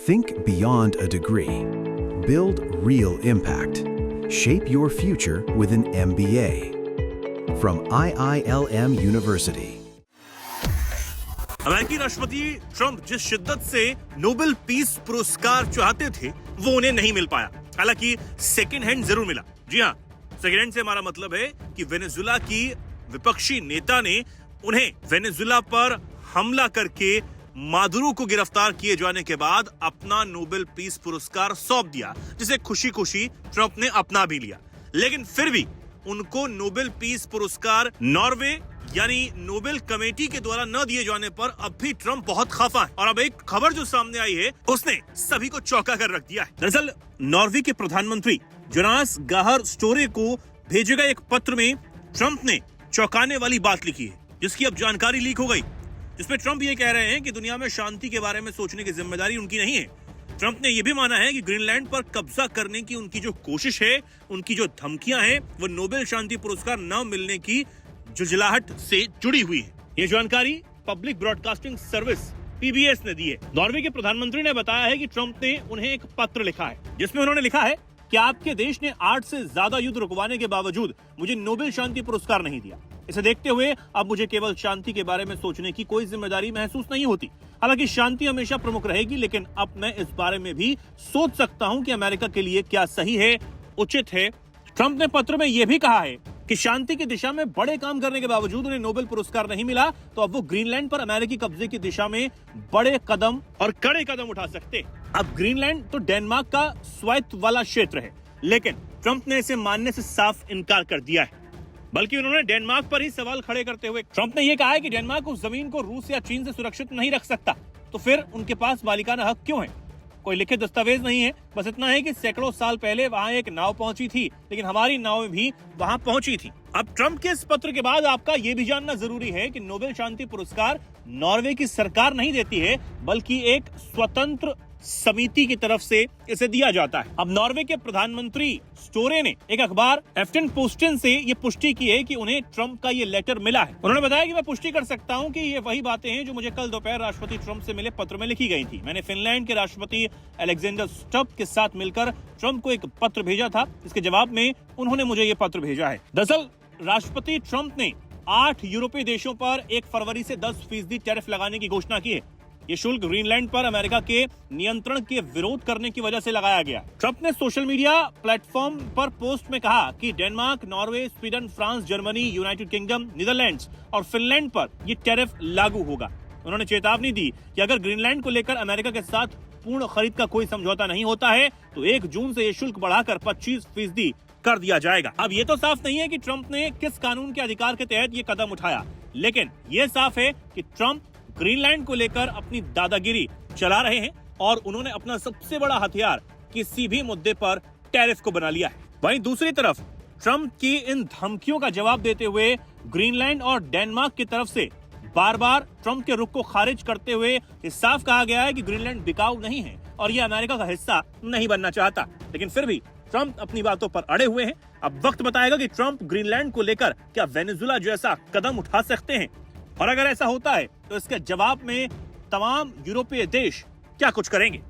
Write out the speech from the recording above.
Think beyond a degree. Build real impact. Shape your future with an MBA. From IILM University. अमेरिकी राष्ट्रपति Trump जिस शिद्दत से Nobel peace पुरस्कार चाहते थे वो उन्हें नहीं मिल पाया। हालांकि सेकंड हैंड जरूर मिला। जी हाँ, सेकंड हैंड से हमारा मतलब है कि वेनेजुएला की विपक्षी नेता ने उन्हें वेनेजुएला पर हमला करके मादुरो को गिरफ्तार किए जाने के बाद अपना नोबेल पीस पुरस्कार सौंप दिया, जिसे खुशी खुशी ट्रंप ने अपना भी लिया। लेकिन फिर भी उनको नोबेल पीस पुरस्कार नॉर्वे यानी नोबेल कमेटी के द्वारा न दिए जाने पर अब भी ट्रंप बहुत खफा है। और अब एक खबर जो सामने आई है उसने सभी को चौंका कर रख दिया है। दरअसल नॉर्वे के प्रधानमंत्री जोनास गाहर स्टोरे को भेजे गए एक पत्र में ट्रंप ने चौंकाने वाली बात लिखी है, जिसकी अब जानकारी लीक हो गई, जिसमें ट्रंप ये कह रहे हैं कि दुनिया में शांति के बारे में सोचने की जिम्मेदारी उनकी नहीं है। ट्रंप ने यह भी माना है कि ग्रीनलैंड पर कब्जा करने की उनकी जो कोशिश है, उनकी जो धमकियां हैं, वो नोबेल शांति पुरस्कार न मिलने की जुझलाहट से जुड़ी हुई है। ये जानकारी पब्लिक ब्रॉडकास्टिंग सर्विस PBS ने दी है। नॉर्वे के प्रधानमंत्री ने बताया है कि ट्रंप ने उन्हें एक पत्र लिखा है, जिसमें उन्होंने लिखा है कि आपके देश ने 8 से ज्यादा युद्ध रुकवाने के बावजूद मुझे नोबेल शांति पुरस्कार नहीं दिया। इसे देखते हुए अब मुझे केवल शांति के बारे में सोचने की कोई जिम्मेदारी महसूस नहीं होती। हालांकि शांति हमेशा प्रमुख रहेगी, लेकिन अब मैं इस बारे में भी सोच सकता हूं कि अमेरिका के लिए क्या सही है, उचित है। ट्रंप ने पत्र में यह भी कहा है कि शांति की दिशा में बड़े काम करने के बावजूद उन्हें नोबेल पुरस्कार नहीं मिला, तो अब वो ग्रीनलैंड पर अमेरिकी कब्जे की दिशा में बड़े कदम और कड़े कदम उठा सकते हैं। अब ग्रीनलैंड तो डेनमार्क का स्वायत्त वाला क्षेत्र है, लेकिन ट्रंप ने इसे मानने से साफ इनकार कर दिया है। बल्कि उन्होंने डेनमार्क पर ही सवाल खड़े करते हुए ट्रंप ने यह कहा है कि डेनमार्क उस जमीन को रूस या चीन से सुरक्षित नहीं रख सकता, तो फिर उनके पास मालिकाना हक क्यों है? कोई लिखित दस्तावेज नहीं है, बस इतना है कि सैकड़ों साल पहले वहां एक नाव पहुंची थी, लेकिन हमारी नाव भी वहां पहुंची थी। अब ट्रंप के इस पत्र के बाद आपका यह भी जानना जरूरी है कि नोबेल शांति पुरस्कार नॉर्वे की सरकार नहीं देती है, बल्कि एक स्वतंत्र समिति की तरफ से इसे दिया जाता है। अब नॉर्वे के प्रधानमंत्री स्टोरे ने एक अखबार एफ्टनपोस्टन से ये पुष्टि की है कि उन्हें ट्रंप का ये लेटर मिला है। उन्होंने बताया कि मैं पुष्टि कर सकता हूं कि ये वही बातें हैं जो मुझे कल दोपहर राष्ट्रपति ट्रंप से मिले पत्र में लिखी गई थी। मैंने फिनलैंड के राष्ट्रपति अलेक्जेंडर स्टब के साथ मिलकर ट्रंप को एक पत्र भेजा था, इसके जवाब में उन्होंने मुझे ये पत्र भेजा है। दरअसल राष्ट्रपति ट्रंप ने 8 यूरोपीय देशों पर 1 फरवरी से 10% टैरिफ लगाने की घोषणा की है। ये शुल्क ग्रीनलैंड पर अमेरिका के नियंत्रण के विरोध करने की वजह से लगाया गया। ट्रंप ने सोशल मीडिया प्लेटफॉर्म पर पोस्ट में कहा कि Denmark, Norway, Sweden, France, Germany, United kingdom, Netherlands और फिनलैंड पर ये टैरिफ लागू होगा। उन्होंने चेतावनी दी कि अगर ग्रीनलैंड को लेकर अमेरिका के साथ पूर्ण खरीद का कोई समझौता नहीं होता है तो 1 जून से ये शुल्क बढ़ाकर 25% कर दिया जाएगा। अब ये तो साफ नहीं है कि ट्रंप ने किस कानून के अधिकार के तहत ये कदम उठाया, लेकिन ये साफ है कि ट्रंप ग्रीनलैंड को लेकर अपनी दादागिरी चला रहे हैं और उन्होंने अपना सबसे बड़ा हथियार किसी भी मुद्दे पर टैरिफ को बना लिया है। वहीं दूसरी तरफ ट्रंप की इन धमकियों का जवाब देते हुए ग्रीनलैंड और डेनमार्क की तरफ से बार बार ट्रंप के रुख को खारिज करते हुए साफ कहा गया है कि ग्रीनलैंड बिकाऊ नहीं है और यह अमेरिका का हिस्सा नहीं बनना चाहता। लेकिन फिर भी ट्रंप अपनी बातों पर अड़े हुए हैं। अब वक्त बताएगा कि ट्रंप ग्रीनलैंड को लेकर क्या वेनेजुएला जैसा कदम उठा सकते हैं, और अगर ऐसा होता है तो इसके जवाब में तमाम यूरोपीय देश क्या कुछ करेंगे।